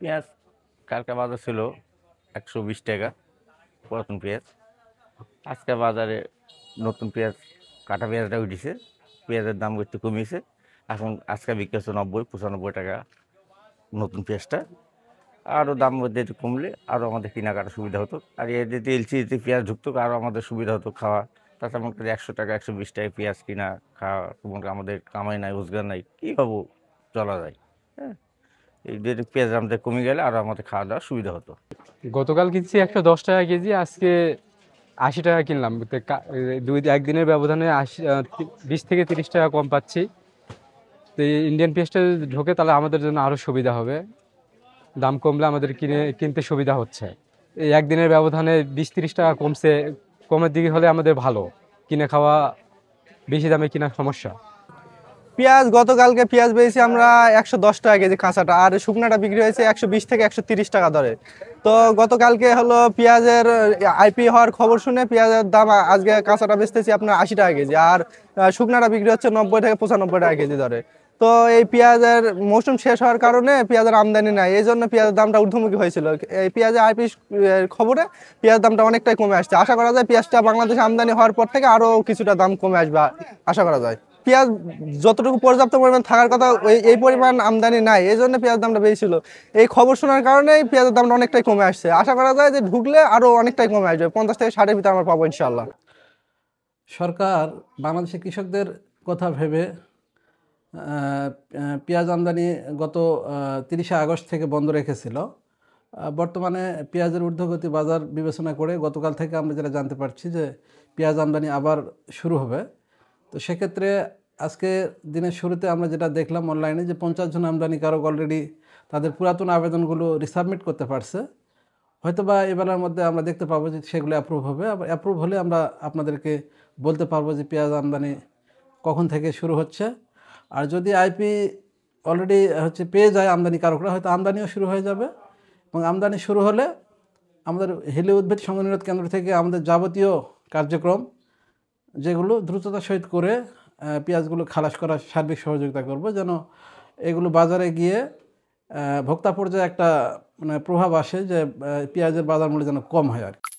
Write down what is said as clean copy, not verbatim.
পেঁয়াজ কালকে বাজার ছিল 120 টাকা পুরাতন পেঁয়াজ। আজকে বাজারে নতুন পেঁয়াজ কাটা পেঁয়াজটা উঠেছে, পেঁয়াজের দাম একটু কমিয়েছে। এখন আজকে বিক্রি হচ্ছে 90-95 টাকা নতুন পেঁয়াজটা। আরও দাম মধ্যে একটু কমলে আরও আমাদের কেনাকাটা সুবিধা হতো, আর এর যদি এলসিতে পেঁয়াজ ঢুকতো আরও আমাদের সুবিধা হতো খাওয়া। তাছাড়া মনে করি 100 টাকা 120 টাকায় পেঁয়াজ কিনা খাওয়া মনে করি আমাদের কামাই নাই, রোজগার নাই, কীভাবে চলা যায়? হ্যাঁ, এই যদি পেঁয়াজ আমাদের কমে গেলে আরও আমাদের খাওয়া দাওয়ার সুবিধা হতো। গতকাল কিনছি 110 টাকা কেজি, আজকে 80 টাকা কিনলাম। একদিনের ব্যবধানে 20 থেকে 30 টাকা কম পাচ্ছি। তো এই ইন্ডিয়ান পেঁয়াজটা যদি ঢোকে তাহলে আমাদের জন্য আরও সুবিধা হবে, দাম কমলে আমাদের কিনতে সুবিধা হচ্ছে। এই একদিনের ব্যবধানে 20-30 টাকা কমছে, কমের দিকে হলে আমাদের ভালো, কিনে খাওয়া বেশি দামে কিনা সমস্যা। পেঁয়াজ গতকালকে পেঁয়াজ পেয়েছি আমরা 110 টাকা কেজি কাঁচাটা, আর শুকনাটা বিক্রি হয়েছে 120 থেকে 130 টাকা দরে। তো গতকালকে হলো পেঁয়াজের আইপি হওয়ার খবর শুনে পেঁয়াজের দাম আজকে কাঁচাটা বেচতেছি আপনার 80 টাকা কেজি, আর শুকনাটা বিক্রি হচ্ছে 90 থেকে 95 টাকা কেজি দরে। তো এই পেঁয়াজের মৌসুম শেষ হওয়ার কারণে পেঁয়াজের আমদানি নাই, এই জন্য পেঁয়াজের দামটা ঊর্ধ্বমুখী হয়েছিল। এই পেঁয়াজের আইপি খবরে পেঁয়াজের দামটা অনেকটাই কমে আসছে। আশা করা যায় পেঁয়াজটা বাংলাদেশে আমদানি হওয়ার পর থেকে আরও কিছুটা দাম কমে আসবে আশা করা যায়। পেঁয়াজ যতটুকু পর্যাপ্ত পরিমাণ থাকার কথা এই পরিমাণ আমদানি নাই, এই জন্য পেঁয়াজ দামটা বেশি ছিল। এই খবর শোনার কারণেই পেঁয়াজের দামটা অনেকটাই কমে আসছে। আশা করা যায় যে ঢুকলে আরও অনেকটাই কমে আসবে, 50 থেকে 60-এর ভিতরে আমরা পাবো ইনশাল্লাহ। সরকার বাংলাদেশের কৃষকদের কথা ভেবে পেঁয়াজ আমদানি গত 30শে আগস্ট থেকে বন্ধ রেখেছিল। বর্তমানে পেঁয়াজের ঊর্ধ্বগতি বাজার বিবেচনা করে গতকাল থেকে আমরা যেটা জানতে পারছি যে পেঁয়াজ আমদানি আবার শুরু হবে। তো সেক্ষেত্রে আজকে দিনের শুরুতে আমরা যেটা দেখলাম অনলাইনে যে 50 জন আমদানিকারক অলরেডি তাদের পুরাতন আবেদনগুলো রিসাবমিট করতে পারছে। হয়তোবা এবেলার মধ্যে আমরা দেখতে পাবো যে সেগুলো অ্যাপ্রুভ হবে। আবার অ্যাপ্রুভ হলে আমরা আপনাদেরকে বলতে পারবো যে পেঁয়াজ আমদানি কখন থেকে শুরু হচ্ছে। আর যদি আইপি অলরেডি পেয়ে যায় আমদানিকারকরা, হয়তো আমদানিও শুরু হয়ে যাবে। এবং আমদানি শুরু হলে আমাদের হিলি উদ্ভিদ সংঘনিরোধ কেন্দ্র থেকে আমাদের যাবতীয় কার্যক্রম যেগুলো দ্রুততার সহিত করে পেঁয়াজগুলো খালাস করার সার্বিক সহযোগিতা করব, যেন এগুলো বাজারে গিয়ে ভোক্তা পর্যায়ে একটা প্রভাব আসে যে পেঁয়াজের বাজার মূল্য যেন কম হয় আর কি।